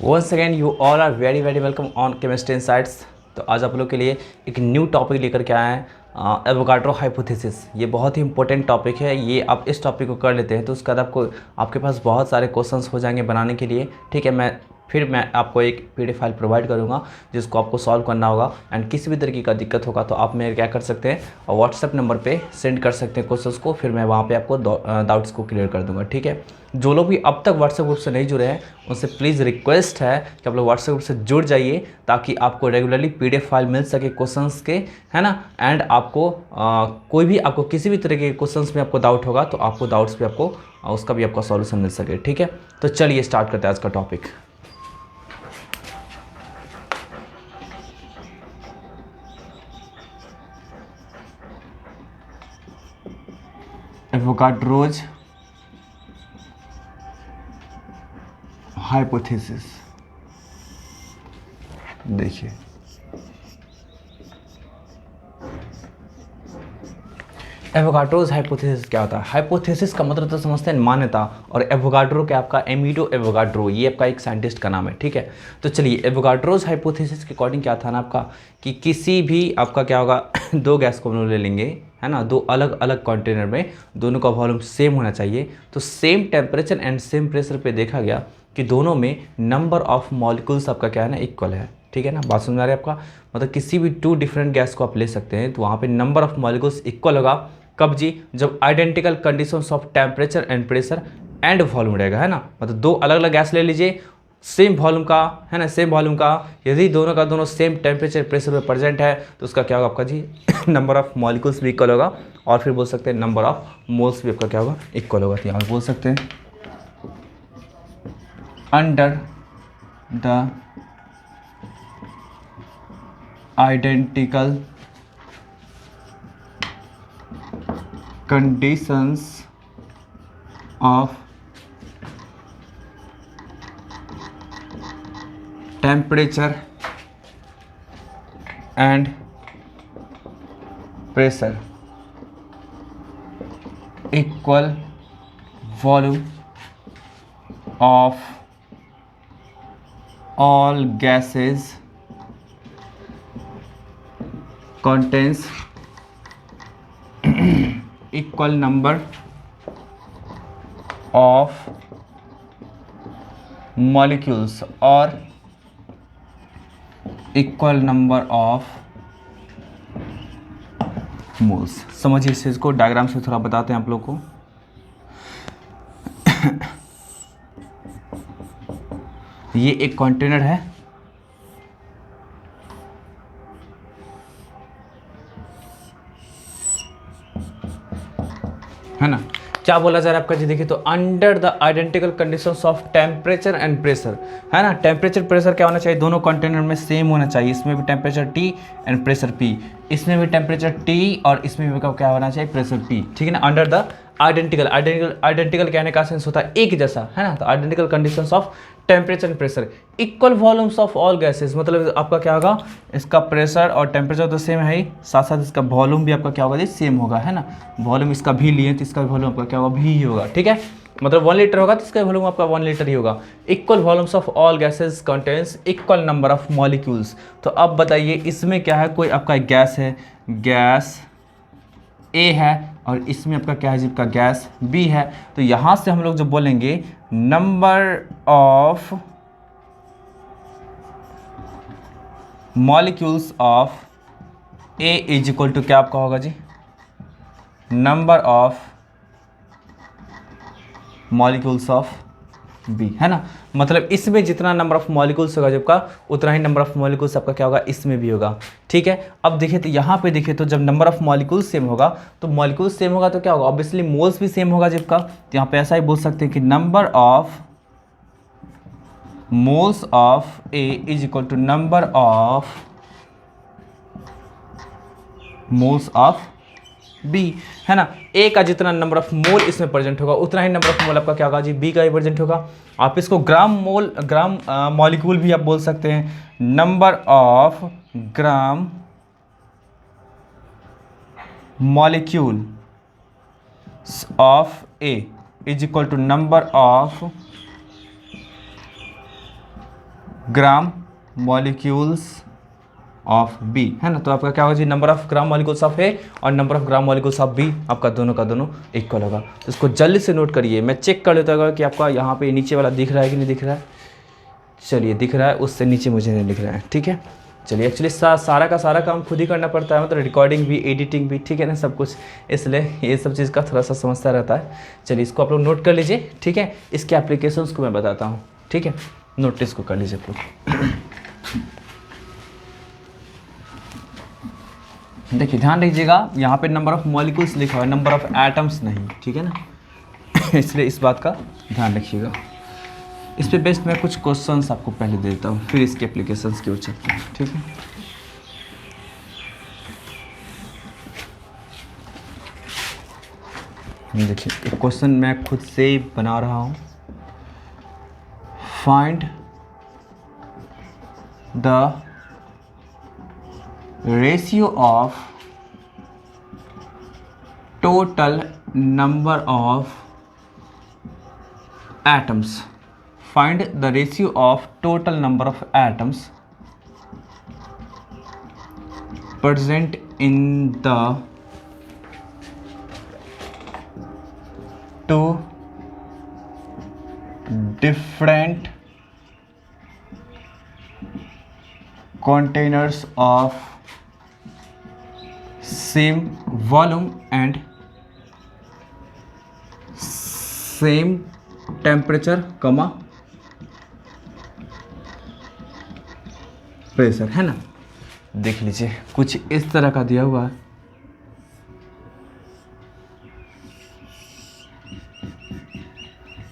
Once again you all are very very welcome on chemistry insights. तो आज आप लोग के लिए एक न्यू टॉपिक लेकर के आए हैं, एवोगाड्रो हाइपोथेसिस। ये बहुत ही इंपॉर्टेंट टॉपिक है। ये आप इस टॉपिक को कर लेते हैं तो उसके बाद आपके पास बहुत सारे क्वेश्चंस हो जाएंगे बनाने के लिए। ठीक है, मैं आपको एक पीडीएफ फाइल प्रोवाइड करूंगा जिसको आपको सॉल्व करना होगा। एंड किसी भी तरीके का दिक्कत होगा तो आप मेरे क्या कर सकते हैं और व्हाट्सएप नंबर पे सेंड कर सकते हैं क्वेश्चंस को, फिर मैं वहाँ पे आपको डाउट्स को क्लियर कर दूंगा। ठीक है, जो लोग भी अब तक व्हाट्सएप ग्रुप से नहीं जुड़े हैं उनसे प्लीज़ रिक्वेस्ट है कि आप लोग व्हाट्सएप ग्रुप से जुड़ जाइए ताकि आपको रेगुलरली पीडीएफ फाइल मिल सके क्वेश्चंस के, है ना। एंड आपको कोई भी आपको किसी भी तरीके के क्वेश्चंस में आपको डाउट होगा तो आपको डाउट्स पे आपको उसका भी आपका सॉल्यूशन मिल सके। ठीक है, तो चलिए स्टार्ट करते हैं आज का टॉपिक। Avogadro's hypothesis. देखिए, एवोगाड्रोज हाइपोथेसिस क्या होता है? हाइपोथेसिस का मतलब तो समझते हैं मान्यता, और एवोगाड्रो क्या आपका एमिडो एवोगाड्रो, ये आपका एक साइंटिस्ट का नाम है। ठीक है, तो चलिए एवोगाड्रोज हाइपोथेसिस के अकॉर्डिंग क्या था ना आपका कि किसी भी आपका क्या होगा दो गैस को हम लोग ले लेंगे, है ना, दो अलग अलग कंटेनर में, दोनों का वॉल्यूम सेम होना चाहिए। तो same temperature and same pressure पे देखा गया कि दोनों में नंबर ऑफ मॉलिक्यूल्स आपका क्या है ना इक्वल है। ठीक है ना, बात समझ आ रही है आपका? मतलब किसी भी टू डिफरेंट गैस को आप ले सकते हैं तो वहाँ पे नंबर ऑफ मॉलिक्यूल्स इक्वल होगा। कब जी? जब identical conditions of temperature and pressure and volume रहेगा, है ना। मतलब दो अलग अलग गैस ले लीजिए सेम वॉल्यूम का, है ना, सेम वॉल्यूम का, यदि दोनों का दोनों सेम टेम्परेचर प्रेशर में प्रेजेंट है तो उसका क्या होगा आपका जी नंबर ऑफ मॉलिक्यूल्स भी इक्वल होगा, और फिर बोल सकते हैं नंबर ऑफ मोल्स भी आपका क्या होगा इक्वल होगा। तो यहाँ बोल सकते हैं under the identical conditions of temperature and pressure equal volume of all gases contains equal number of molecules और equal number of moles। समझिए इस चीज़ को, डायग्राम से थोड़ा बताते हैं आप लोग को। ये एक कंटेनर है ना। क्या बोला जा रहा है आपका जी? देखिए, तो under the identical conditions of temperature and pressure, है ना। टेम्परेचर प्रेशर क्या होना चाहिए? दोनों कंटेनर में सेम होना चाहिए। इसमें भी temperature T and pressure P, इसमें भी टेम्परेचर T और इसमें भी क्या होना चाहिए? Pressure P। ठीक है ना। अंडर द आइडेंटिकल, आइडेंटिकल कहने का सेंस होता है एक जैसा, है ना। तो identical conditions of temperature and pressure equal volumes of all gases, मतलब आपका क्या होगा, इसका प्रेशर और टेम्परेचर तो सेम है ही, साथ साथ इसका वॉल्यूम भी आपका क्या होगा जी? सेम होगा, है ना। वॉल्यूम इसका भी लिए तो इसका वॉल्यूम आपका क्या होगा? भी ही होगा। ठीक है, मतलब 1 लीटर होगा तो इसका वॉल्यूम आपका 1 लीटर ही होगा। Equal volumes of all gases contains equal number of molecules. तो अब बताइए इसमें क्या है? कोई आपका गैस है, गैस ए है, और इसमें आपका क्या है जी? आपका गैस बी है। तो यहाँ से हम लोग जब बोलेंगे number of molecules of A is equal to क्या आपका होगा जी? Number of molecules of B, है ना। मतलब इसमें जितना नंबर ऑफ मॉलिक्यूल्स होगा जब का, उतना ही नंबर ऑफ मॉलिक्यूल्स आपका क्या होगा? इसमें भी होगा। ठीक है, अब देखिए तो यहाँ पे देखिए तो जब नंबर ऑफ मॉलिक्यूल्स सेम होगा तो मॉलिक्यूल्स सेम होगा तो क्या होगा? ऑब्वियसली मोल्स भी सेम होगा जब का। तो यहाँ पे ऐसा ही बोल सकते हैं कि number of moles of A is equal to number of moles of B, है ना। ए का जितना नंबर ऑफ मोल इसमें प्रेजेंट होगा उतना ही नंबर ऑफ मोल आपका क्या होगा जी? बी का ही प्रेजेंट होगा। आप इसको ग्राम मॉलिक्यूल भी आप बोल सकते हैं। Number of gram molecule of A is equal to number of gram molecules of B, है ना। तो आपका क्या होगा जी, number of gram molecules of A और number of gram molecules of B आपका दोनों का दोनों इक्वल होगा। तो इसको जल्दी से नोट करिए। मैं चेक कर लेता हूँ कि आपका यहाँ पे नीचे वाला दिख रहा है कि नहीं दिख रहा है। चलिए दिख रहा है, उससे नीचे मुझे नहीं दिख रहा है, ठीक है। चलिए एक्चुअली सारा का सारा काम खुद ही करना पड़ता है, मतलब रिकॉर्डिंग भी, एडिटिंग भी, ठीक है ना, सब कुछ, इसलिए ये सब चीज़ का थोड़ा सा समस्या रहता है। चलिए इसको आप लोग नोट कर लीजिए, ठीक है। इसके एप्लीकेशंस को मैं बताता हूँ, ठीक है। नोटिस को कर लीजिए आप लोग। देखिए ध्यान रखिएगा, यहाँ पे नंबर ऑफ मॉलिक्यूल्स लिखा हुआ है, नंबर ऑफ एटम्स नहीं, ठीक है ना। इसलिए इस बात का ध्यान रखिएगा। इस पे बेस्ट मैं कुछ क्वेश्चंस आपको पहले देता हूँ, फिर इसके एप्लीकेशंस की ओर चलते हैं, ठीक है। देखिए एक क्वेश्चन मैं खुद से ही बना रहा हूँ। Find the ratio of total number of atoms, find the ratio of total number of atoms present in the two different containers of same volume and same temperature, pressure, है ना। देख लीजिए कुछ इस तरह का दिया हुआ है।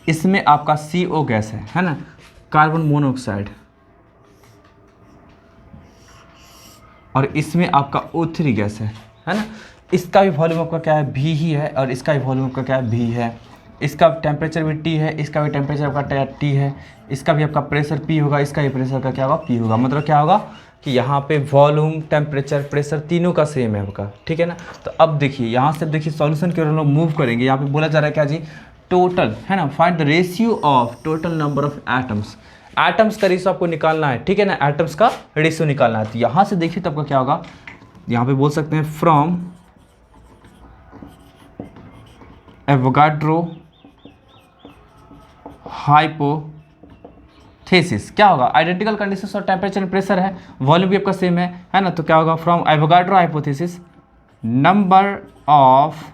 इसमें आपका CO गैस है ना, कार्बन मोनोऑक्साइड, और इसमें आपका O3 गैस है ना। इसका भी वॉल्यूम आपका क्या है, V ही है, और इसका भी वॉल्यूम आपका क्या है, V है। इसका टेम्परेचर भी T है, इसका भी टेम्परेचर आपका T है, इसका भी आपका प्रेशर P होगा, इसका भी प्रेशर का क्या होगा, P होगा। मतलब क्या होगा कि यहाँ पे वॉल्यूम, टेम्परेचर, प्रेशर तीनों का सेम है आपका, ठीक है ना। तो अब देखिए यहाँ से देखिए सॉल्यूशन की ओर हम लोग मूव करेंगे। यहाँ पे बोला जा रहा है क्या जी, टोटल, है ना, find the ratio of total number of atoms. Atoms का रेशियो आपको निकालना है, ठीक है ना, एटम्स का रेशियो निकालना है। तो यहाँ से देखिए तो आपका क्या होगा, यहाँ पे बोल सकते हैं फ्रॉम एवोगाड्रो हाइपोथेसिस, क्या होगा, आइडेंटिकल कंडीशंस और टेम्परेचर एंड प्रेशर है, वॉल्यूम भी आपका सेम है ना। तो क्या होगा, from Avogadro hypothesis number of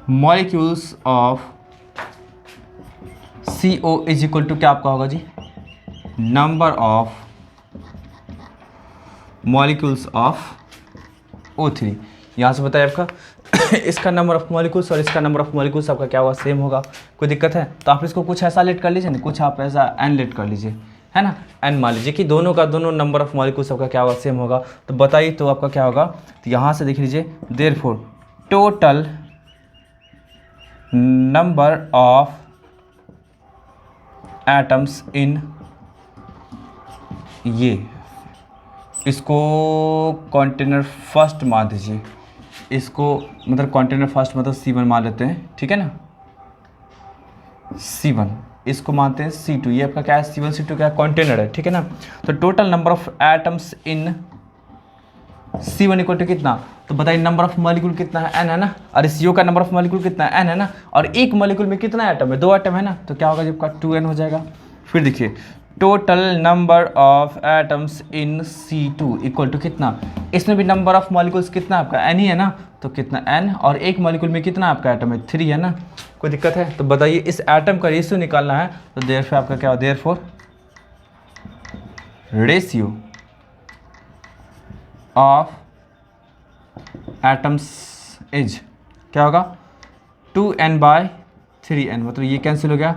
molecules of CO is equal to क्या आपका होगा जी, number of molecules of O3। यहाँ से बताइए आपका इसका नंबर ऑफ मॉलिक्यूल्स और इसका नंबर ऑफ मॉलिक्यूल्स आपका क्या होगा, सेम होगा। कोई दिक्कत है तो आप इसको कुछ ऐसा लेट कर लीजिए ना, कुछ आप ऐसा n लेट कर लीजिए, है ना। n मान लीजिए कि दोनों का दोनों नंबर ऑफ मॉलिक्यूल्स आपका क्या होगा, सेम होगा। तो बताइए तो आपका क्या होगा। तो यहाँ से देख लीजिए, therefore total number of atoms इन, ये इसको कंटेनर फर्स्ट मान दीजिए, इसको मतलब कंटेनर फर्स्ट मतलब C1 मान लेते हैं, ठीक है ना, C1, इसको मानते हैं C2। ये आपका क्या है, C1 C2 क्या कंटेनर है, ठीक है ना। तो total number of atoms in C1 equal to कितना, तो बताइए नंबर ऑफ मॉलिक्यूल कितना है, n है ना, और इस CO का नंबर ऑफ मॉलिक्यूल कितना है, n है ना, और एक मॉलिक्यूल में कितना एटम है, 2 एटम है ना। तो क्या होगा जब का 2n हो जाएगा। फिर देखिए total number of atoms in C2 equal to कितना, इसमें भी नंबर ऑफ मॉलिक्यूल्स कितना आपका n ही है ना, तो कितना n, और एक मॉलिक्यूल में कितना आपका एटम है, 3 है ना। कोई दिक्कत है तो बताइए, इस एटम का रेशियो निकालना है। तो देयरफॉर आपका क्या हो, therefore ratio of atoms is क्या होगा, 2n/3n, मतलब ये कैंसिल हो गया,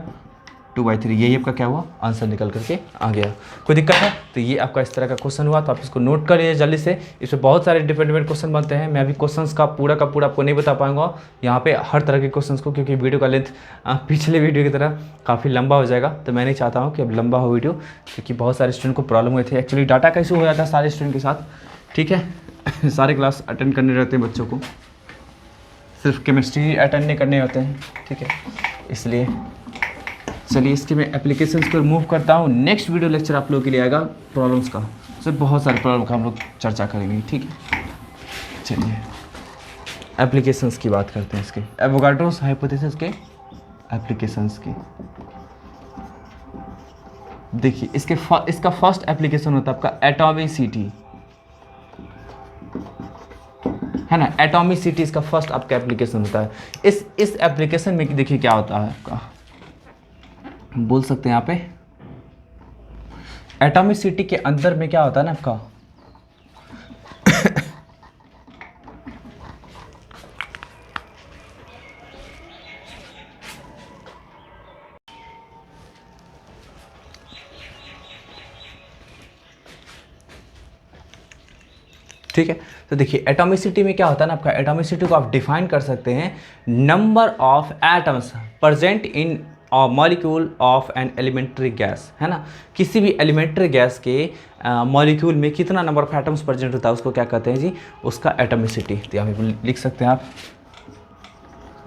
2/3, यही आपका क्या हुआ, आंसर निकल करके आ गया। कोई दिक्कत है तो ये आपका इस तरह का क्वेश्चन हुआ। तो आप इसको नोट कर लीजिए जल्दी से। इसमें बहुत सारे डिफरेंट क्वेश्चन बनते हैं। मैं अभी क्वेश्चंस का पूरा आपको नहीं बता पाऊंगा यहाँ पे हर तरह के क्वेश्चंस को, क्योंकि वीडियो का लेंथ पिछले वीडियो की तरह काफ़ी लंबा हो जाएगा। तो मैं नहीं चाहता हूँ कि अब लंबा हो वीडियो, क्योंकि बहुत सारे स्टूडेंट को प्रॉब्लम हुए थे। एक्चुअली डाटा का इशू हो जाता है सारे स्टूडेंट के साथ, ठीक है। सारे क्लास अटेंड करने रहते हैं बच्चों को, सिर्फ केमिस्ट्री अटेंड नहीं करने होते हैं, ठीक है, इसलिए चलिए इसके मैं एप्लीकेशंस पर मूव करता हूँ। नेक्स्ट वीडियो लेक्चर आप लोगों के लिए आएगा प्रॉब्लम्स का, सर बहुत सारे प्रॉब्लम का हम लोग चर्चा करेंगे, ठीक है। चलिए एप्लीकेशंस की बात करते हैं इसके, एवोगाड्रोस हाइपोथेसिस के एप्लीकेशंस की। देखिए इसका फर्स्ट एप्लीकेशन होता है आपका एटॉमिसिटी, है ना। एटॉमिसिटी इसका फर्स्ट आपका एप्लीकेशन होता है। इस एप्लीकेशन में देखिए क्या होता है आपका, बोल सकते हैं यहाँ पे एटॉमिसिटी के अंदर में क्या होता है ना आपका ठीक है। तो देखिए एटॉमिसिटी में क्या होता है ना आपका, एटॉमिसिटी को आप डिफाइन कर सकते हैं number of atoms present in molecule of an elementary gas, है ना। किसी भी एलिमेंट्री गैस के मॉलिक्यूल में कितना नंबर ऑफ एटम्स प्रेजेंट होता है उसको क्या कहते हैं जी, उसका एटॉमिसिटी। तो यहाँ पे लिख सकते हैं आप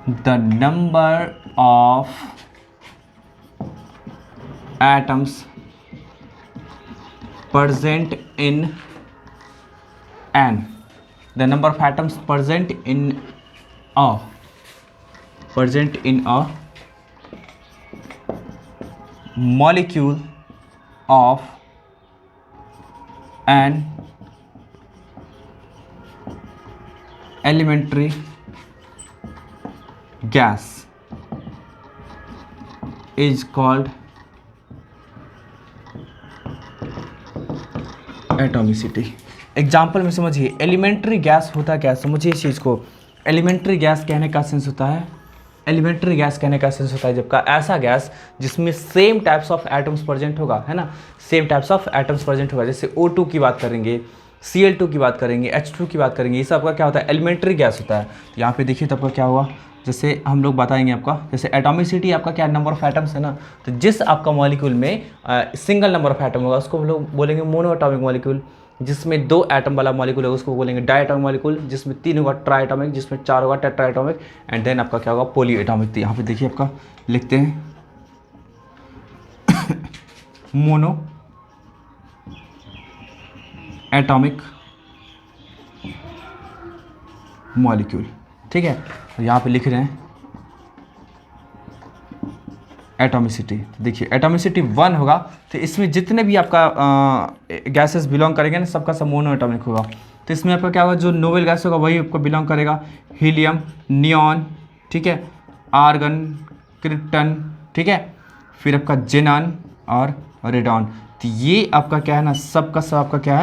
the number of atoms present in and the number of atoms present in a molecule of an elementary gas is called atomicity. Example में समझिए एलिमेंट्री गैस होता क्या, समझिए इस चीज़ को। एलिमेंट्री गैस कहने का सेंस होता है, एलिमेंट्री गैस कहने का सेंस होता है जबकि ऐसा गैस जिसमें same types of atoms present होगा, है ना, same types of atoms present होगा। जैसे O2 की बात करेंगे, Cl2 की बात करेंगे, H2 की बात करेंगे, ये सब का क्या होता है, एलिमेंट्री गैस होता है। तो यहाँ पे देखिए तब का क्या हुआ, जैसे हम लोग बताएंगे आपका, जैसे एटॉमिसिटी आपका क्या नंबर ऑफ एटम्स है ना, तो जिस आपका मॉलिक्यूल में सिंगल नंबर ऑफ एटम होगा उसको हम लोग बोलेंगे मोनो एटॉमिक मॉलिक्यूल। जिसमें 2 एटम वाला मॉलिक्यूल होगा उसको बोलेंगे डाई एटॉमिक मॉलिक्यूल। जिसमें 3 होगा ट्राई एटॉमिक, जिसमें 4 होगा टेट्रा एटॉमिक, एंड देन आपका क्या होगा पॉली एटॉमिक। तो यहाँ पे देखिए आपका लिखते हैं मोनो एटॉमिक मॉलिक्यूल, ठीक है। तो यहाँ पे लिख रहे हैं एटॉमिसिटी। देखिए एटॉमिसिटी 1 होगा तो इसमें जितने भी आपका गैसेस बिलोंग करेंगे ना सबका सब मोनो एटॉमिक होगा। तो इसमें आपका क्या होगा, जो नोबेल गैस होगा वही आपको बिलोंग करेगा, हीलियम, नियॉन, ठीक है, आर्गन, क्रिप्टन, ठीक है, फिर आपका जेनॉन और रेडॉन। तो ये आपका क्या है ना, सबका सब आपका क्या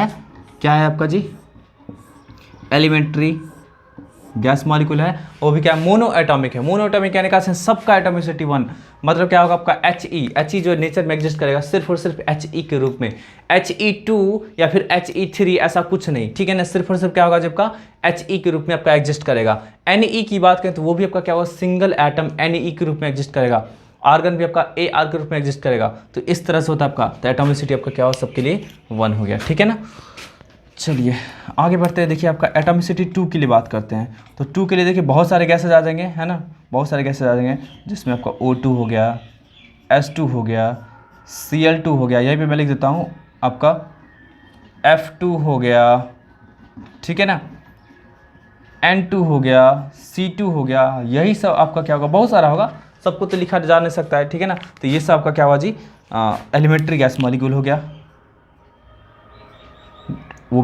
है आपका जी, एलिमेंट्री गैस मॉलिक्यूल है, वो भी क्या है, मोनो एटॉमिक है। मोनो एटॉमिक कहने का सबका एटॉमिसिटी 1, मतलब क्या होगा आपका He जो नेचर में एग्जिस्ट करेगा सिर्फ और सिर्फ He के रूप में। He2 या फिर He3 ऐसा कुछ नहीं, ठीक है ना, सिर्फ और सिर्फ क्या होगा जब का He के रूप में आपका एग्जिस्ट करेगा। Ne की बात करें तो वो भी आपका क्या होगा, सिंगल एटम Ne के रूप में एग्जिस्ट करेगा। आर्गन भी आपका Ar के रूप में एग्जिस्ट करेगा। तो इस तरह से होता है आपका, तो एटॉमिसिटी आपका क्या होगा, सबके लिए 1 हो गया, ठीक है ना। चलिए आगे बढ़ते हैं। देखिए आपका एटॉमिसिटी 2 के लिए बात करते हैं। तो 2 के लिए देखिए बहुत सारे गैसेज आ जाएंगे, है ना, बहुत सारे गैसेज आ जाएंगे, जिसमें आपका O2 हो गया, H2 हो गया, Cl2 हो गया, यहीं पे मैं लिख देता हूँ आपका F2 हो गया, ठीक है ना, N2 हो गया, C2 हो गया, यही सब आपका क्या होगा, बहुत सारा होगा, सबको तो लिखा जा नहीं सकता है, ठीक है ना। तो ये सब आपका क्या हुआ जी, एलिमेंट्री गैस मॉलिक्यूल हो गया। वो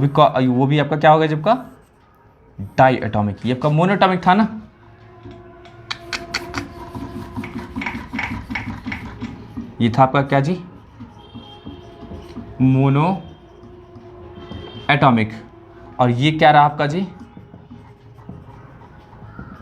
भी आपका क्या होगा जब का डाई एटॉमिक। ये आपका मोनोटॉमिक था ना, ये था आपका क्या जी, मोनो एटॉमिक, और ये क्या रहा आपका जी,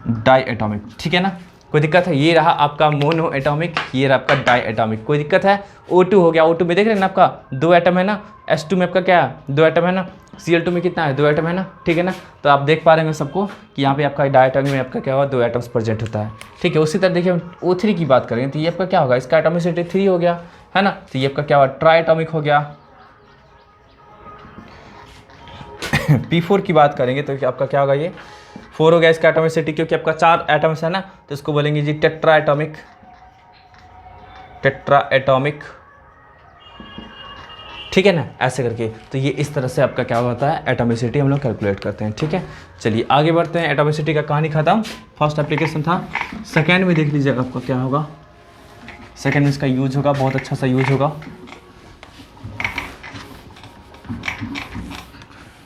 डाई एटॉमिक, ठीक है ना। कोई दिक्कत है, ये रहा आपका मोनो एटॉमिक, ये रहा आपका डाई एटॉमिक, कोई दिक्कत है। O2 हो गया, O2 में देख रहे हैं ना आपका 2 एटम है ना, H2 में आपका क्या है 2 एटम है ना, Cl2 में कितना है 2 एटम है ना, ठीक है ना। तो आप देख पा रहे हैं सबको कि यहाँ पे आपका डाई एटॉमिक में आपका क्या होगा 2 एटम्स प्रेजेंट होता है, ठीक है। उसी तरह देखिए O3 की बात करेंगे तो ये आपका क्या होगा, इसका एटॉमिसिटी 3 हो गया, है ना। तो ये आपका क्या होगा, ट्राई एटॉमिक हो गया। P4 की बात करेंगे तो आपका क्या होगा, ये 4 हो गया इसका एटॉमिसिटी, क्योंकि आपका 4 एटम्स है ना, तो इसको बोलेंगे जी टेट्रा एटॉमिक, टेट्रा एटॉमिक, ठीक है ना, ऐसे करके। तो ये इस तरह से आपका क्या होता है, एटॉमिसिटी हम लोग कैलकुलेट करते हैं, ठीक है। चलिए आगे बढ़ते हैं, एटॉमिसिटी का कहानी खत्म, फर्स्ट एप्लीकेशन था। सेकेंड में देख लीजिएगा आपका क्या होगा, सेकेंड में इसका यूज होगा, बहुत अच्छा सा यूज होगा।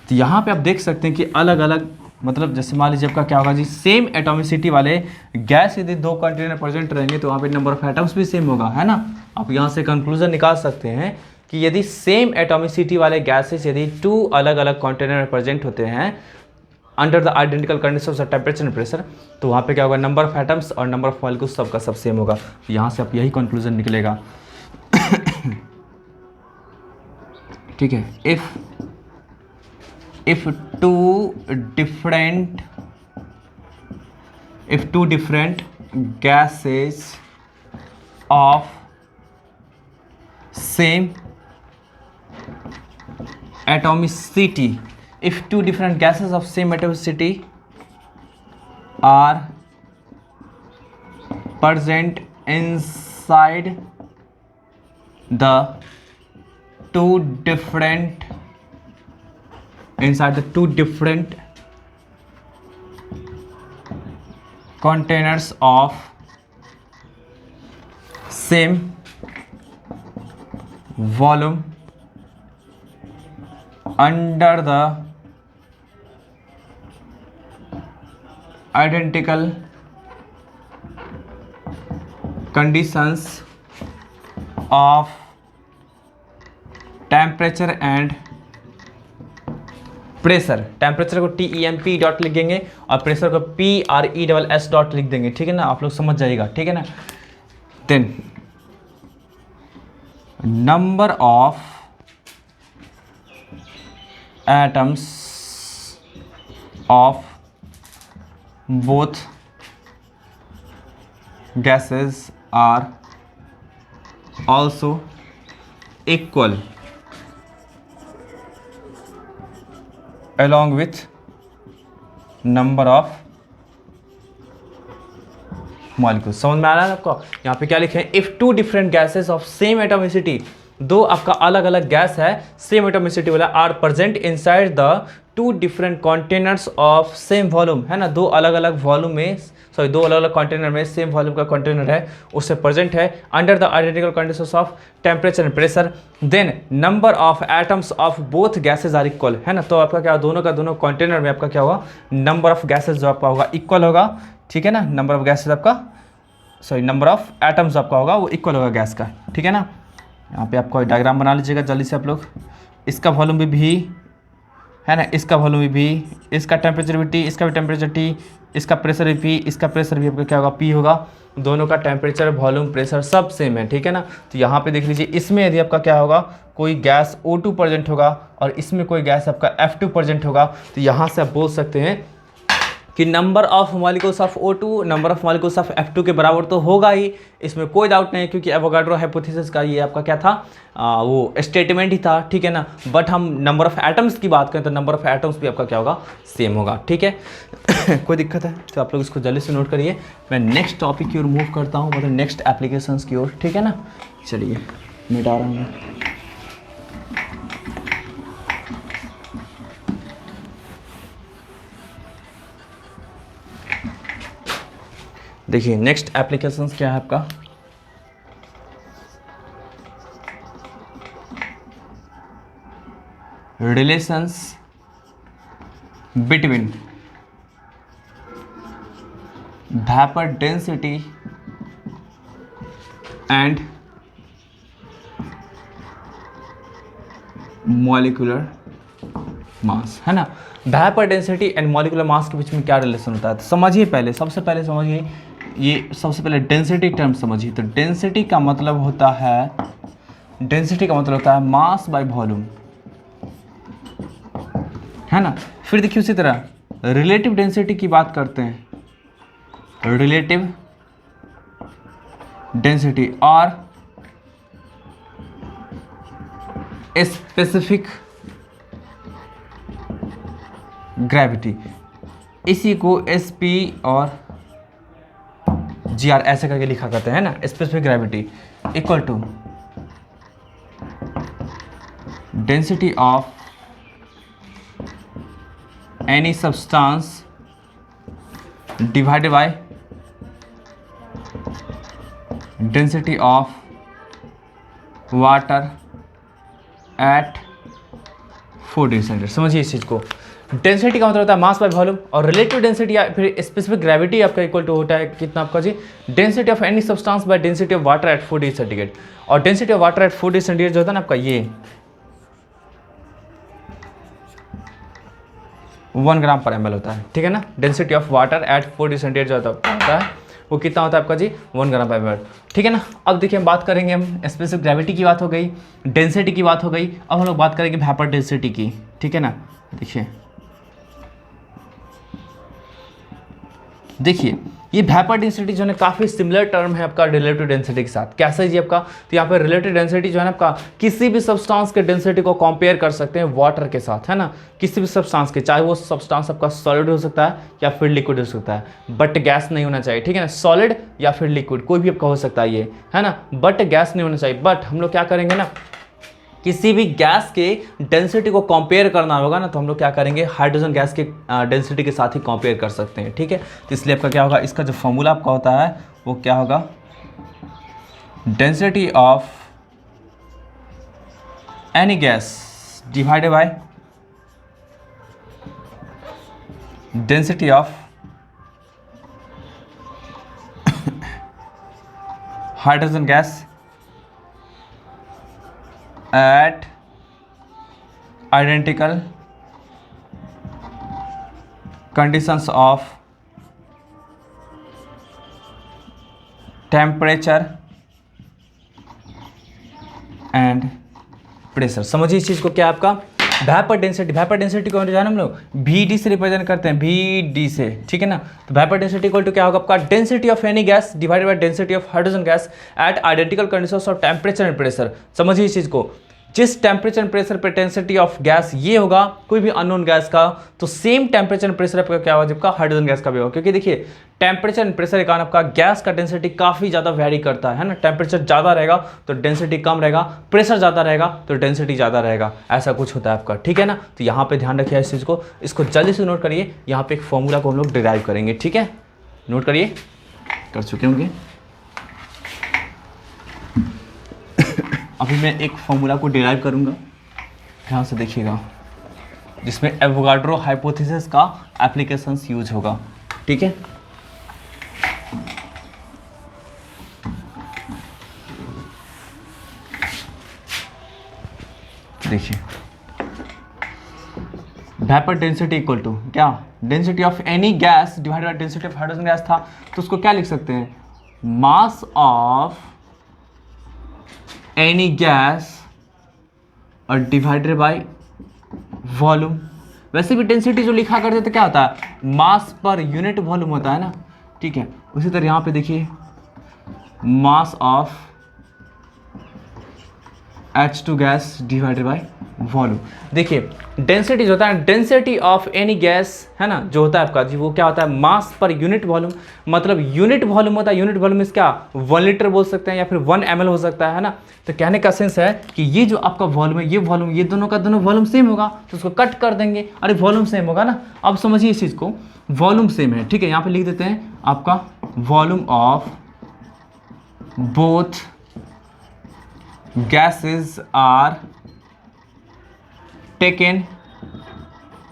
तो यहाँ पे आप देख सकते हैं कि अलग अलग, मतलब जैसे मान लीजिए आपका क्या होगा जी, सेम एटॉमिसिटी वाले गैस यदि दो कंटेनर प्रेजेंट रहेंगे तो वहाँ पे नंबर ऑफ एटम्स भी सेम होगा, है ना। आप यहाँ से कंक्लूजन निकाल सकते हैं कि यदि सेम एटॉमिसिटी वाले गैसेस यदि 2 अलग अलग कंटेनर में प्रेजेंट होते हैं under the identical conditions of temperature and pressure, तो वहाँ पे क्या होगा, नंबर ऑफ एटम्स और नंबर ऑफ मॉलिक्यूल्स सबका सब सेम होगा। यहाँ से आप यही कंक्लूजन निकलेगा, ठीक है। if two different gases of same atomicity, if two different gases of same atomicity are present inside the two different containers of same volume under the identical conditions of temperature and pressure, temperature को TEMP dot लिख देंगे और pressure को PRESS dot लिख देंगे, ठीक है ना, आप लोग समझ जाइएगा, ठीक है ना। Then number of atoms of both gases are also equal along with number of molecules। समझ में आ रहा है आपको, यहाँ पे क्या लिखे हैं, if two different gases of same atomicity, दो आपका अलग अलग गैस है सेम एटोमिसिटी वाला, are present inside the two different containers of same volume, है ना, दो अलग अलग वॉल्यूम में, सॉरी दो अलग अलग कंटेनर में सेम वॉल्यूम का कंटेनर है उससे प्रेजेंट है under the identical conditions of temperature and pressure, then number of atoms of both gases are equal, है ना। तो आपका क्या, दोनों का दोनों कंटेनर में आपका क्या होगा, नंबर ऑफ गैसेज जो आपका होगा इक्वल होगा, ठीक है ना। नंबर ऑफ गैसेज आपका, सॉरी नंबर ऑफ एटम्स आपका होगा वो इक्वल होगा गैस का, ठीक है ना। यहाँ पे आपको डायग्राम बना लीजिएगा जल्दी से आप लोग, इसका वॉल्यूम भी है ना, इसका वॉल्यूम भी, इसका टेम्परेचर भी T, इसका भी टेम्परेचर T, इसका प्रेशर भी P, इसका प्रेशर भी आपका क्या होगा, P होगा। दोनों का टेम्परेचर वॉल्यूम प्रेशर सब सेम है, ठीक है ना। तो यहाँ पे देख लीजिए, इसमें यदि आपका क्या होगा, कोई गैस O2 प्रेजेंट होगा और इसमें कोई गैस आपका F2 प्रेजेंट होगा, तो यहाँ से आप बोल सकते हैं कि number of molecules of O2 number of molecules of F2 के बराबर तो होगा ही, इसमें कोई डाउट नहीं, क्योंकि एवोगाड्रो हाइपोथेसिस का ये आपका क्या था, वो स्टेटमेंट ही था, ठीक है ना। बट हम नंबर ऑफ एटम्स की बात करें तो नंबर ऑफ एटम्स भी आपका क्या होगा, सेम होगा, ठीक है। कोई दिक्कत है तो आप लोग इसको जल्दी से नोट करिए। मैं नेक्स्ट टॉपिक की ओर मूव करता हूँ, मतलब नेक्स्ट एप्लीकेशंस की ओर, ठीक है ना। चलिए मिटा रहा हूँ। देखिए नेक्स्ट एप्लीकेशंस क्या है आपका, relations between vapour density and molecular mass, है ना। Vapour density and molecular mass के बीच में क्या रिलेशन होता है, तो समझिए पहले, सबसे पहले समझिए, ये सबसे पहले डेंसिटी टर्म समझिए। तो डेंसिटी का मतलब होता है मास बाय वॉल्यूम, है ना। फिर देखिए उसी तरह रिलेटिव डेंसिटी की बात करते हैं, रिलेटिव डेंसिटी और स्पेसिफिक ग्रेविटी, इसी को SP और GR ऐसे करके लिखा करते हैं ना, specific gravity equal to density of any substance divided by density of water at 4 degree centigrade. समझिए इस चीज़ को, डेंसिटी का मतलब होता है मास बाय वॉल्यूम, और रिलेटिव डेंसिटी या फिर स्पेसिफिक ग्रेविटी आपका इक्वल टू होता है कितना आपका जी, density of any substance by density of water at 4 degree centigrade. और density of water at 4 degree centigrade जो होता है ना आपका ये 1 ग्राम पर ml होता है, ठीक है ना। Density of water at 4 degree centigrade जो होता है वो कितना होता है आपका जी, 1 ग्राम पर ml, ठीक है ना। अब देखिए हम बात करेंगे, हम स्पेसिफिक ग्रेविटी की बात हो गई, डेंसिटी की बात हो गई, अब हम लोग बात करेंगे वेपर डेंसिटी की, ठीक है ना। देखिए ये वेपर डेंसिटी जो है काफ़ी सिमिलर टर्म है आपका रिलेटिव डेंसिटी के साथ। कैसे जी आपका, तो यहाँ पे रिलेटिव डेंसिटी जो है ना आपका किसी भी सब्सटेंस के डेंसिटी को कंपेयर कर सकते हैं वाटर के साथ, है ना। किसी भी सब्सटेंस के, चाहे वो सब्सटेंस आपका सॉलिड हो सकता है या फिर लिक्विड हो सकता है, बट गैस नहीं होना चाहिए, ठीक है ना। सॉलिड या फिर लिक्विड कोई भी आपका हो सकता है ये, है ना, बट गैस नहीं होना चाहिए। बट हम लोग क्या करेंगे ना, किसी भी गैस के डेंसिटी को कंपेयर करना होगा ना, तो हम लोग क्या करेंगे, हाइड्रोजन गैस के डेंसिटी के साथ ही कंपेयर कर सकते हैं, ठीक है। तो इसलिए आपका क्या होगा, इसका जो फॉर्मूला आपका होता है वो क्या होगा, density of any gas divided by density of hydrogen gas at identical conditions of temperature and pressure। समझिए इस चीज़ को, क्या आपका वेपर डेंसिटी, वेपर डेंसिटी को जाना हम लोग VD से रिप्रेजेंट करते हैं, VD से, ठीक है ना। तो वेपर डेंसिटी इक्वल टू क्या होगा आपका, density of any gas divided by density of hydrogen gas at identical conditions of temperature and pressure. समझिए इस चीज़ को, जिस टेम्परेचर एंड प्रेशर पे डेंसिटी ऑफ गैस ये होगा कोई भी अननोन गैस का, तो सेम टेम्परेचर एंड प्रेशर आपका क्या होगा जबकि हाइड्रोजन गैस का भी होगा। क्योंकि देखिए टेम्परेचर एंड प्रेशर के कारण आपका गैस का डेंसिटी काफ़ी ज़्यादा वेरी करता है ना। टेम्परेचर ज़्यादा रहेगा तो डेंसिटी कम रहेगा, प्रेशर ज़्यादा रहेगा तो डेंसिटी ज़्यादा रहेगा, ऐसा कुछ होता है आपका, ठीक है ना। तो यहाँ पे ध्यान रखिए इस चीज़ को, इसको जल्दी से नोट करिए। यहाँ पे एक फॉर्मूला को हम लोग डिराइव करेंगे, ठीक है, नोट करिए, कर चुके होंगे। अभी मैं एक फॉर्मूला को डिराइव करूँगा, ध्यान से देखिएगा, जिसमें एवोगाड्रो हाइपोथेसिस का एप्लीकेशंस यूज होगा, ठीक है। देखिए वेपर डेंसिटी इक्वल टू क्या, density of any gas divided by density of hydrogen gas था, तो उसको क्या लिख सकते हैं, मास ऑफ एनी गैस और डिवाइडेड बाय वॉल्यूम। वैसे भी डेंसिटी जो लिखा करते थे क्या होता है, मास पर यूनिट वॉल्यूम होता है ना, ठीक है। उसी तरह यहाँ पे देखिए mass of H2 gas divided by volume. देखिए डेंसिटी जो होता है, डेंसिटी ऑफ एनी गैस है ना, जो होता है आपका जी, वो क्या होता है, मास पर यूनिट वॉल्यूम। मतलब यूनिट वॉल्यूम होता है, यूनिट वॉल्यूम इस क्या 1 लीटर बोल सकते हैं या फिर 1 ml हो सकता है ना। तो कहने का सेंस है कि ये जो आपका वॉल्यूम है, ये वॉल्यूम, ये दोनों का दोनों वॉल्यूम सेम होगा, तो उसको कट कर देंगे, अरे वॉल्यूम सेम होगा ना। अब समझिए इस चीज़ को, वॉल्यूम सेम है, ठीक है। यहाँ पे लिख देते हैं आपका volume of both gases are taken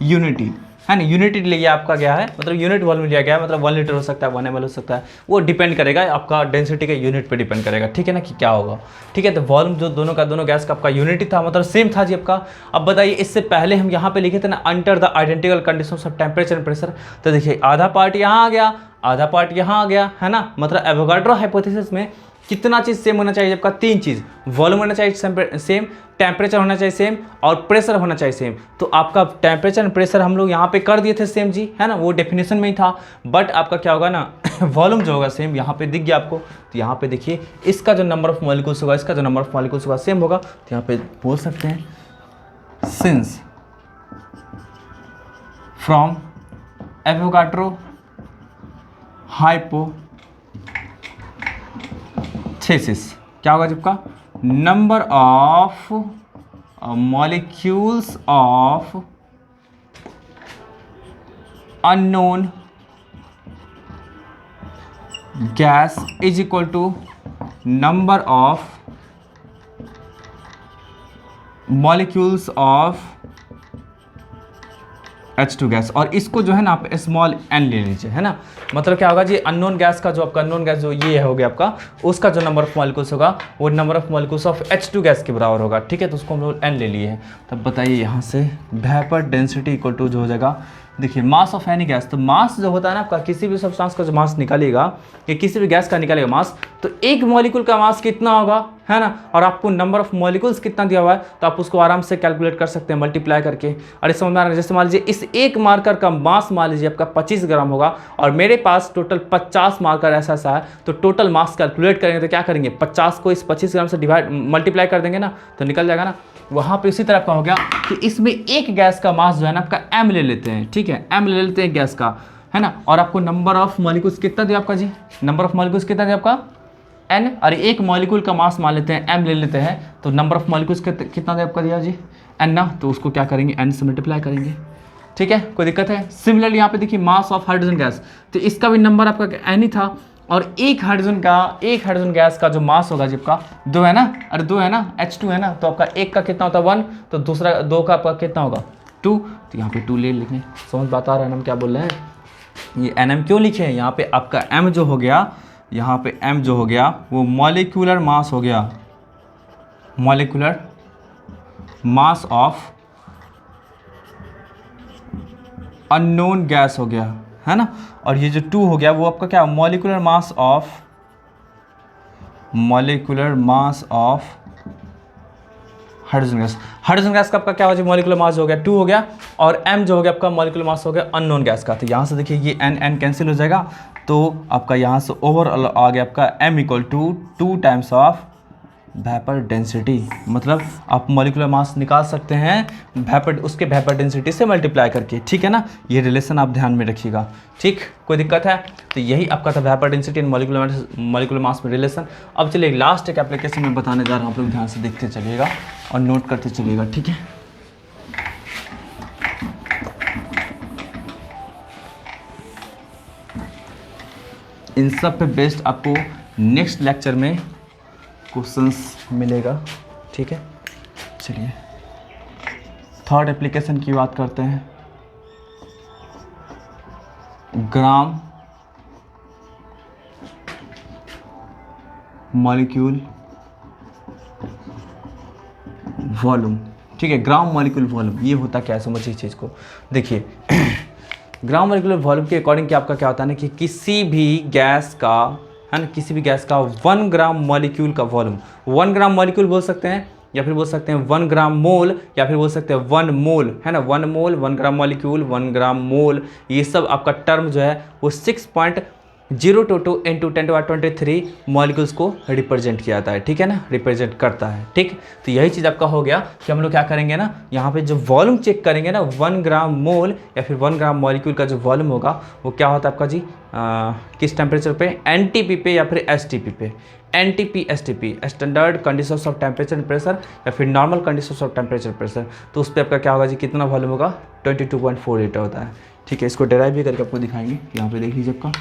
unity, है ना, यूनिटी लिया आपका क्या है, मतलब यूनिट वॉल्यूम लिया गया है, मतलब 1 लीटर हो सकता है, 1 ml हो सकता है, वो डिपेंड करेगा आपका डेंसिटी के यूनिट पे डिपेंड करेगा, ठीक है ना, कि क्या होगा, ठीक है। तो वॉल्यूम जो दोनों का दोनों गैस का आपका यूनिटी था, मतलब सेम था जी आपका। अब बताइए इससे पहले हम यहाँ पे लिखे थे ना, under the identical conditions of temperature and pressure. तो देखिए आधा पार्ट यहाँ आ गया, आधा पार्ट यहाँ आ गया, है ना। मतलब एवोगाड्रो हाइपोथेसिस में कितना चीज़ सेम होना चाहिए आपका, 3 चीज़, वॉल्यूम होना चाहिए सेम, टेम्परेचर होना चाहिए सेम, और प्रेशर होना चाहिए सेम। तो आपका टेम्परेचर एंड प्रेशर हम लोग यहाँ पे कर दिए थे सेम जी, है ना, वो डेफिनेशन में ही था। बट आपका क्या होगा ना, वॉल्यूम जो होगा सेम, यहाँ पे दिख गया आपको। तो यहाँ पे देखिए इसका जो नंबर ऑफ मॉलिक्यूल्स होगा, इसका जो नंबर ऑफ मॉलिक्यूल्स होगा सेम होगा। तो यहाँ पे बोल सकते हैं सिंस फ्रॉम एवोगाड्रो थेसिस क्या होगा आपका, number of molecules of unknown gas is equal to number of molecules of H2 gas. और इसको जो है ना आप स्मॉल n ले लीजिए, है ना। मतलब क्या होगा जी, अननोन गैस का जो आपका अननोन गैस जो ये हो गया आपका, उसका जो नंबर ऑफ मॉलिक्यूल्स होगा वो number of molecules of H2 gas के बराबर होगा, ठीक है। तो उसको हम लोग n ले लिए हैं। तब बताइए यहाँ से वेपर डेंसिटी इक्वल टू जो हो जाएगा, देखिए मास ऑफ एनी गैस। तो मास जो होता है ना आपका, किसी भी सब्सटेंस का जो मास निकालेगा या किसी भी गैस का निकालेगा मास, तो एक मॉलिक्यूल का मास कितना होगा, है ना। और आपको नंबर ऑफ मॉलिक्यूल्स कितना दिया हुआ है तो आप उसको आराम से कैलकुलेट कर सकते हैं मल्टीप्लाई करके। और इस समझ में आ रहा है, जैसे मान लीजिए इस एक मार्कर का मास मान लीजिए आपका 25 ग्राम होगा और मेरे पास टोटल 50 मार्कर ऐसा ऐसा है, तो टोटल मास कैलकुलेट करेंगे तो क्या करेंगे, 50 को इस 25 ग्राम से डिवाइड मल्टीप्लाई कर देंगे ना, तो निकल जाएगा ना। वहाँ पे इसी तरह का हो गया कि इसमें एक गैस का मास जो है ना आपका m ले लेते हैं, ठीक है, m ले लेते हैं गैस का, है ना। और आपको नंबर ऑफ मॉलिक्यूल्स कितना दिया आपका जी, नंबर ऑफ मॉलिक्यूल्स कितना दिया आपका n, और एक मॉलिक्यूल का मास मान लेते हैं m ले लेते हैं, तो नंबर ऑफ मॉलिक्यूल्स कितना दिया आपका दिया जी n ना, तो उसको क्या करेंगे n से मल्टीप्लाई करेंगे, ठीक है, कोई दिक्कत है। सिमिलरली यहाँ पे देखिए मास ऑफ हाइड्रोजन गैस, तो इसका भी नंबर आपका n ही था, और एक हाइड्रोजन गैस का जो मास होगा जी आपका 2 है ना, अरे 2 है ना, H2 है ना, तो आपका एक का कितना होता है 1, तो दूसरा 2 का आपका कितना होगा 2, तो यहाँ पे 2 ले लेंगे। समझ बात आ रहा है ना हम क्या बोल रहे हैं। ये NM क्यों लिखे हैं, यहाँ पे आपका M जो हो गया, यहाँ पे M जो हो गया वो मॉलिक्यूलर मास हो गया, molecular mass of unknown gas हो गया, है ना। और ये जो 2 हो गया वो आपका क्या, molecular mass of hydrogen gas. Hydrogen gas का आपका क्या हो जाए, मॉलिक्यूलर मास हो गया 2 हो गया, और m जो हो गया आपका मॉलिक्यूलर मास हो गया अननोन गैस का। तो यहाँ से देखिए ये n कैंसिल हो जाएगा, तो आपका यहाँ से ओवरऑल आ गया आपका m equal to 2 times of vapour density. मतलब आप मॉलिक्यूलर मास निकाल सकते हैं उसके वेपर डेंसिटी से मल्टीप्लाई करके, ठीक है ना। ये रिलेशन आप ध्यान में रखिएगा, ठीक, कोई दिक्कत है। तो यही आपका था vapour density and molecular mass में रिलेशन। अब चलिए लास्ट एक एप्लीकेशन में बताने जा रहा हूँ, आप लोग ध्यान से देखते चलिएगा और नोट करते चलिएगा, ठीक है। इन सब पे बेस्ड आपको नेक्स्ट लेक्चर में क्वेश्चंस मिलेगा, ठीक है। चलिए थर्ड एप्लीकेशन की बात करते हैं। ग्राम मॉलिक्यूल वॉल्यूम, ठीक है। ग्राम मॉलिक्यूल वॉल्यूम ये होता क्या है, समझिए चीज़ को। देखिए ग्राम मॉलिक्यूलर वॉल्यूम के अकॉर्डिंग कि आपका क्या होता है ना, कि किसी भी गैस का, है ना, किसी भी गैस का 1 ग्राम मॉलिक्यूल का वॉल्यूम, 1 ग्राम मॉलिक्यूल बोल सकते हैं, या फिर बोल सकते हैं 1 ग्राम मोल, या फिर बोल सकते हैं 1 मोल, है ना। 1 मोल, 1 ग्राम मॉलिक्यूल, 1 ग्राम मोल, ये सब आपका टर्म जो है वो 6.022 इंटू 10⁻23 मॉलिक्यूल्स को रिप्रेजेंट किया जाता है, ठीक है ना, रिप्रेजेंट करता है, ठीक। तो यही चीज़ आपका हो गया कि हम लोग क्या करेंगे ना, यहाँ पे जो वॉल्यूम चेक करेंगे ना, 1 ग्राम मोल या फिर 1 ग्राम मॉलिक्यूल का जो वॉल्यूम होगा वो क्या होता है आपका जी, किस टेम्परेचर पे, NTP पे या फिर STP पे। NTP STP standard conditions of temperature and pressure, या फिर normal conditions of temperature pressure, तो उस पर आपका क्या होगा जी, कितना वॉल्यूम होगा 22.4 लीटर होता है, ठीक है। इसको डेराइव भी करके आपको दिखाएंगे, यहाँ पे देख लीजिए आपका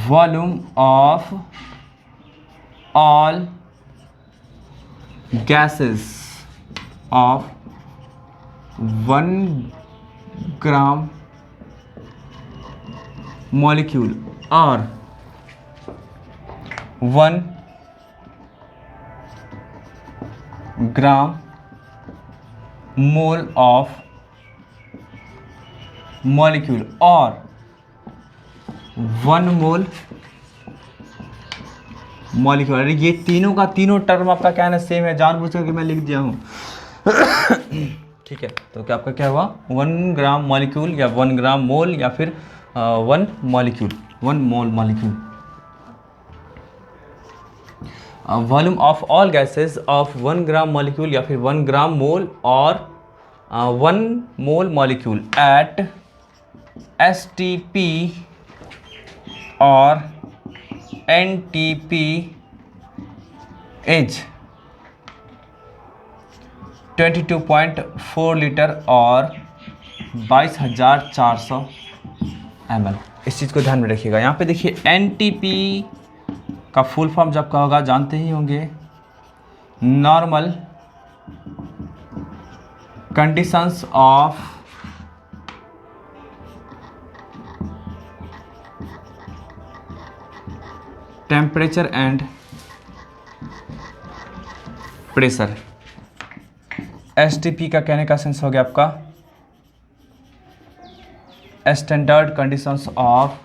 volume of all gases of 1 gram molecule और 1 ग्राम मोल ऑफ मॉलिक्यूल और 1 मोल मॉलिक्यूल। अरे ये तीनों का तीनों टर्म आपका क्या है ना, सेम है, जानबूझ करके मैं लिख दिया हूँ ठीक है। तो क्या आपका क्या हुआ, 1 ग्राम मॉलिक्यूल या 1 ग्राम मोल या फिर 1 molecule, 1 mole molecule. Volume of all gases of 1 gram molecule या फिर 1 ग्राम मोल और 1 मोल मॉलिक्यूल एट STP और NTP इज 22.4 लीटर और 22,400 ml। इस चीज़ को ध्यान में रखिएगा। यहाँ पे देखिए NTP का फुल फॉर्म जब का होगा जानते ही होंगे, normal conditions of temperature and pressure. STP का कहने का सेंस हो गया आपका standard conditions of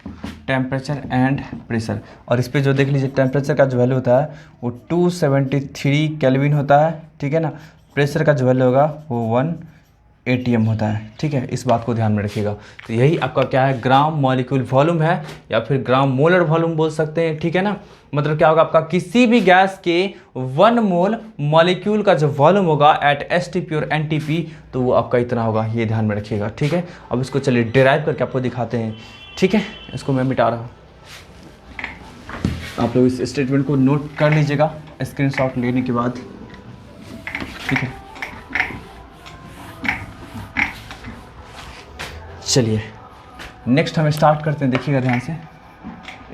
temperature and pressure. और इस पे जो देख लीजिए टेम्परेचर का जो वैल्यू होता है वो 273 केल्विन होता है, ठीक है ना। प्रेशर का जो वैल्यू होगा वो 1 ATM होता है, ठीक है। इस बात को ध्यान में रखिएगा। तो यही आपका क्या है, ग्राम मॉलिक्यूल वॉल्यूम है या फिर ग्राम मोलर वॉल्यूम बोल सकते हैं, ठीक है ना। मतलब क्या होगा आपका, किसी भी गैस के 1 मोल मॉलिक्यूल का जो वॉल्यूम होगा एट STP और NTP तो वो आपका इतना होगा, ये ध्यान में रखिएगा, ठीक है। अब इसको चलिए डिराइव करके आपको दिखाते हैं, ठीक है। इसको मैं मिटा रहा हूँ, आप लोग इस स्टेटमेंट को नोट कर लीजिएगा स्क्रीनशॉट लेने के बाद, ठीक है। चलिए नेक्स्ट हम स्टार्ट करते हैं, देखिएगा ध्यान से।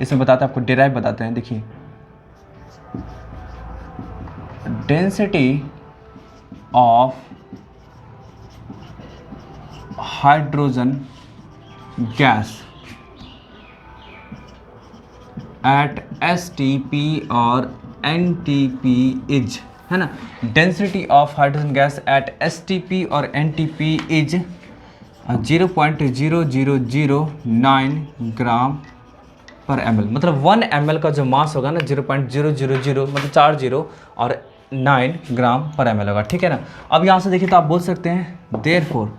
इसमें बताते हैं आपको, डिराइव बताते हैं। देखिए density of hydrogen gas at STP और NTP इज, है ना। Density of hydrogen gas at STP और NTP इज 0.0009 ग्राम पर ml। मतलब 1 ml का जो मास होगा ना 0.000 मतलब 40 और 9 ग्राम पर ml होगा, ठीक है ना। अब यहाँ से देखिए तो आप बोल सकते हैं देयरफॉर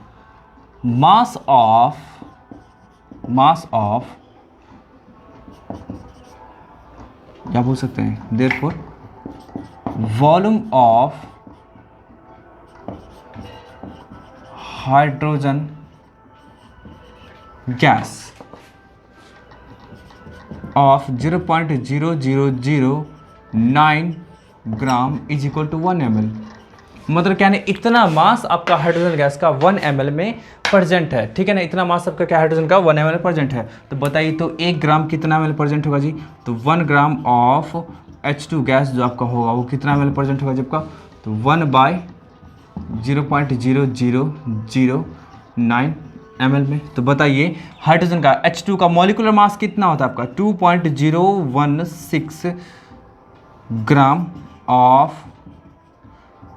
मास ऑफ क्या बोल सकते हैं, therefore volume of hydrogen gas of 0.0009 gram is equal to 1 ml। मतलब क्या है, इतना मास आपका हाइड्रोजन गैस का 1 ml में प्रेजेंट है, ठीक है ना। इतना मास आपका क्या हाइड्रोजन का 1 ml प्रेजेंट है। तो बताइए तो 1 ग्राम कितना ml प्रेजेंट होगा जी। तो 1 ग्राम ऑफ H2 गैस जो आपका होगा वो कितना ml प्रेजेंट होगा जब का, तो 1/0.0009 ml में। तो बताइए हाइड्रोजन का H2 का मॉलिक्यूलर मास कितना होता है आपका, 2.016 ग्राम ऑफ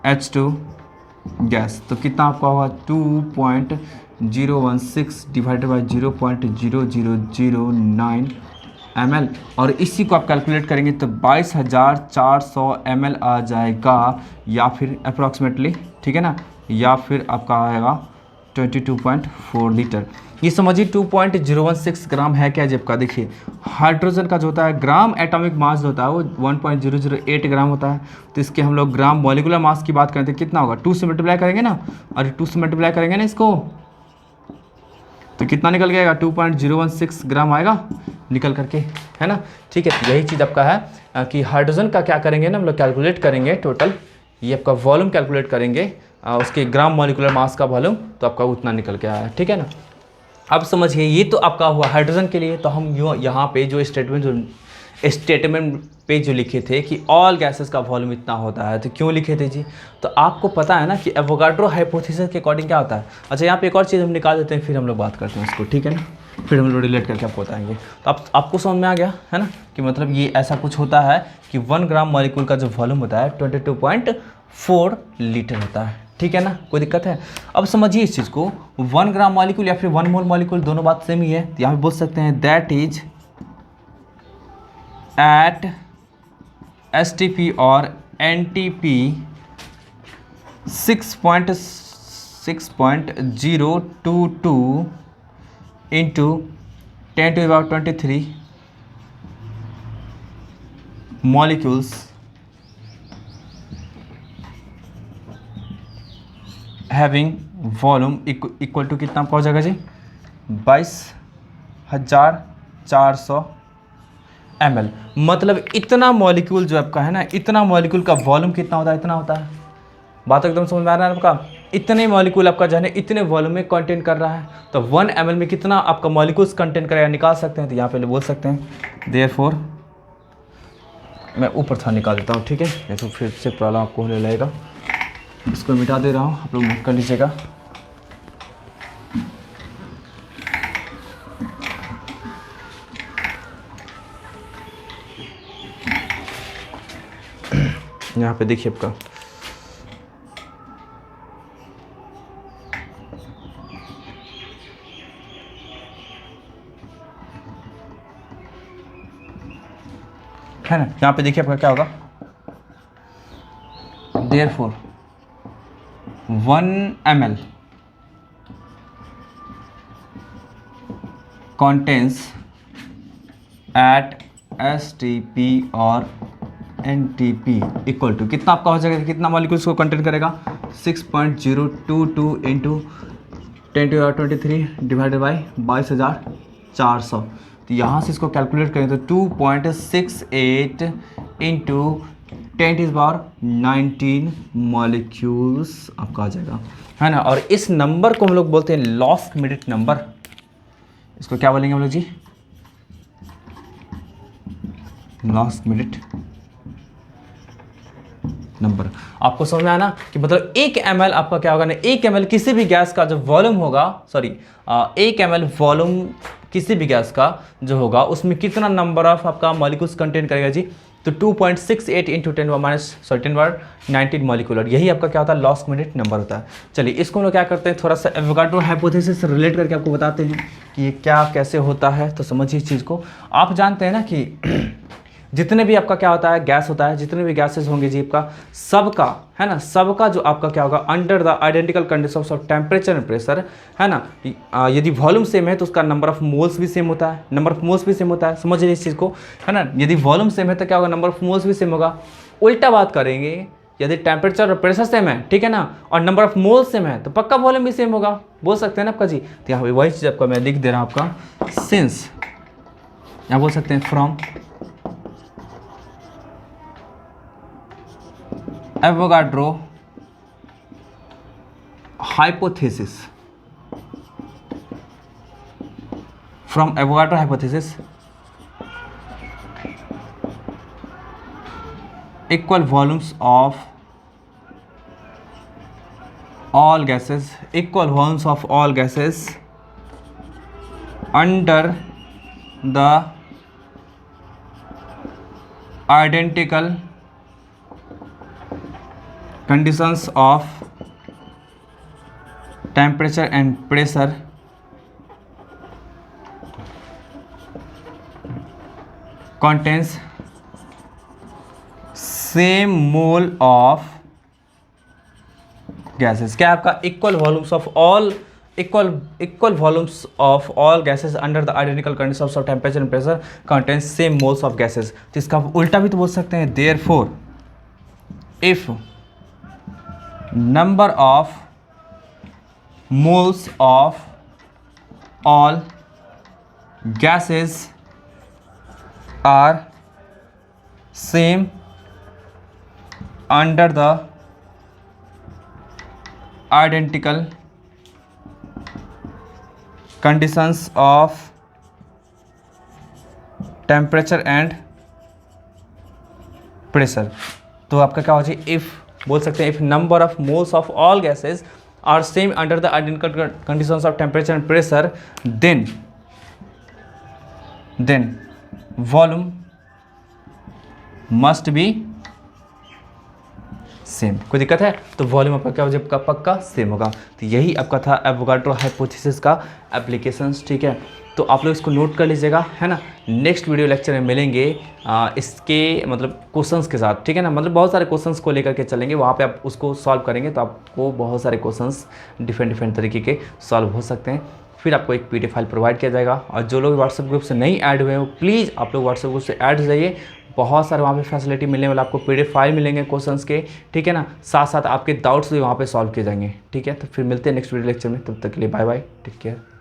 H2 गैस। तो कितना आपका होगा 2.016 डिवाइडेड बाई 0.0009 ml। और इसी को आप कैलकुलेट करेंगे तो 22,400 ml आ जाएगा, या फिर अप्रॉक्सीमेटली, ठीक है ना, या फिर आपका आएगा 22.4 लीटर। ये समझिए 2.016 ग्राम है क्या जब का। देखिए हाइड्रोजन का जो होता है ग्राम एटॉमिक मास जो होता है वो 1.008 ग्राम होता है। तो इसके हम लोग ग्राम मॉलिक्यूलर मास की बात करते हैं, कितना होगा, 2 से मल्टीप्लाई करेंगे ना, और 2 से मल्टीप्लाई करेंगे ना इसको, तो कितना निकल गया, 2.016 ग्राम आएगा निकल करके, है ना। ठीक है, यही चीज़ आपका है कि हाइड्रोजन का क्या करेंगे ना हम लोग, कैलकुलेट करेंगे टोटल, ये आपका वॉल्यूम कैलकुलेट करेंगे, उसके ग्राम मॉलिक्यूलर मास का वॉल्यूम, तो आपका उतना निकल के आया, ठीक है ना। अब समझिए ये तो आपका हुआ हाइड्रोजन के लिए। तो हम यहाँ पे जो स्टेटमेंट पे जो लिखे थे कि ऑल गैसेस का वॉल्यूम इतना होता है, तो क्यों लिखे थे जी, तो आपको पता है ना कि एवोगाड्रो हाइपोथेसिस के अकॉर्डिंग क्या होता है। अच्छा, यहाँ पे एक और चीज़ हम निकाल देते हैं, फिर हम लोग बात करते हैं उसको, ठीक है ना, फिर हम लोग रिलेट करके आपको बताएंगे। तो आपको समझ में आ गया है ना कि मतलब ये ऐसा कुछ होता है कि 1 ग्राम मॉलिक्यूल का जो वॉल्यूम होता है 22.4 लीटर होता है, ठीक है ना, कोई दिक्कत है। अब समझिए इस चीज़ को, 1 ग्राम मॉलिक्यूल या फिर 1 मोल मॉलिक्यूल दोनों बात सेम ही है। तो यहाँ पे बोल सकते हैं दैट इज एट STP और NTP 6.022 into 10⁻23 molecules having volume equal to कितना आपका हो जाएगा जी, 22,400 ml, मतलब इतना मॉलिक्यूल जो आपका है ना, इतना मॉलिक्यूल का वॉल्यूम कितना होता है, इतना होता है। बात एकदम समझ में आ रहा है आपका? इतने मॉलिक्यूल आपका जो है ना इतने वॉल्यूम में कंटेन कर रहा है, तो 1 ml में कितना आपका मॉलिक्यूल्स कंटेन करेगा निकाल सकते हैं। तो यहाँ पे बोल सकते हैं देयरफॉर, मैं ऊपर था निकाल देता हूँ, ठीक है, नहीं तो फिर से प्रॉब्लम आपको होने लगेगा। इसको मिटा दे रहा हूँ, आप लोग नोट कर लीजिएगा। यहाँ पे देखिए आपका है ना, यहाँ पे देखिए आपका क्या होगा, therefore 1 ml contains at STP और NTP इक्वल टू कितना आपका हो जाएगा, कितना मॉलिक्यूल्स को कंटेन करेगा, 6.022 इंटू 10⁻23 डिवाइडेड बाई 22,400। तो यहाँ से इसको कैलकुलेट करें तो 2.68 इंटू 10⁻19 मॉलिक्यूल्स आपका आ जाएगा, है ना। और इस नंबर को हम लोग बोलते हैं लॉस्ट मिनट नंबर। इसको क्या बोलेंगे हम लोग जी, लॉस्ट मिनट नंबर। आपको समझ में आना कि मतलब 1 ml आपका क्या होगा ना, 1 ml किसी भी गैस का जो वॉल्यूम होगा, सॉरी 1 ml वॉल्यूम किसी भी गैस का जो होगा उसमें कितना नंबर ऑफ आपका मॉलिक्यूल्स कंटेन करेगा जी, तो 2.68 इंटू 10⁻19 मॉलिक्यूलर, यही आपका क्या होता है, लॉस्ट मिनट नंबर होता है। चलिए इसको हम लोग क्या करते हैं, थोड़ा सा एवोगाड्रो हाइपोथेसिस से रिलेट करके आपको बताते हैं कि ये क्या कैसे होता है। तो समझिए इस चीज़ को। आप जानते हैं ना कि जितने भी आपका क्या होता है, गैस होता है, जितने भी गैसेस होंगे जी आपका सबका, है ना, सबका जो आपका क्या होगा, under the identical conditions of temperature and pressure, है ना, यदि वॉल्यूम सेम है तो उसका नंबर ऑफ मोल्स भी सेम होता है, नंबर ऑफ मोल्स भी सेम होता है। समझिए इस चीज़ को, है ना। यदि वॉल्यूम सेम है तो क्या होगा, नंबर ऑफ मोल्स भी सेम होगा। उल्टा बात करेंगे, यदि टेम्परेचर और प्रेशर सेम है, ठीक है ना, और नंबर ऑफ मोल्स सेम है तो पक्का वॉल्यूम भी सेम होगा, बोल सकते हैं ना आपका जी। तो यहाँ पे वही चीज़ आपका मैं लिख दे रहा हूँ आपका, सिंस, यहाँ बोल सकते हैं from Avogadro hypothesis, from Avogadro hypothesis equal volumes of all gases, equal volumes of all gases under the identical conditions of temperature and pressure contains same mole of gases। क्या आपका equal volumes of all equal volumes of all gases under the identical conditions of temperature and pressure contains same moles of gases। तो इसका उल्टा भी तो बोल सकते हैं, therefore if number of moles of all gases are same under the identical conditions of temperature and pressure। तो आपका क्या हो जाए, इफ़ बोल सकते हैं, if number of moles of all gases are same under the identical conditions of temperature and pressure, then volume must be same. कोई दिक्कत है तो वॉल्यूम आपका क्या हो जाएगा, पक्का सेम होगा। तो यही आपका था एवोगाड्रो हाइपोथेसिस का एप्लीकेशंस, ठीक है। तो आप लोग इसको नोट कर लीजिएगा, है ना। नेक्स्ट वीडियो लेक्चर में मिलेंगे इसके मतलब क्वेश्चंस के साथ, ठीक है ना। मतलब बहुत सारे क्वेश्चंस को लेकर के चलेंगे, वहाँ पे आप उसको सॉल्व करेंगे तो आपको बहुत सारे क्वेश्चंस डिफरेंट तरीके के सॉल्व हो सकते हैं। फिर आपको एक PDF फाइल प्रोवाइड किया जाएगा। और जो लोग व्हाट्सएप ग्रुप से नहीं ऐड हुए हो, प्लीज़ आप लोग व्हाट्सएप ग्रुप से ऐड हो जाइए। बहुत सारे वहाँ पे फैसिलिटी मिलने वाला, आपको PDF फाइल मिलेंगे क्वेश्चंस के, ठीक है ना। साथ साथ आपके डाउट्स भी वहाँ पे सॉल्व किए जाएंगे, ठीक है। तो फिर मिलते हैं नेक्स्ट वीडियो लेक्चर में, तब तक के लिए बाय बाय, टेक केयर।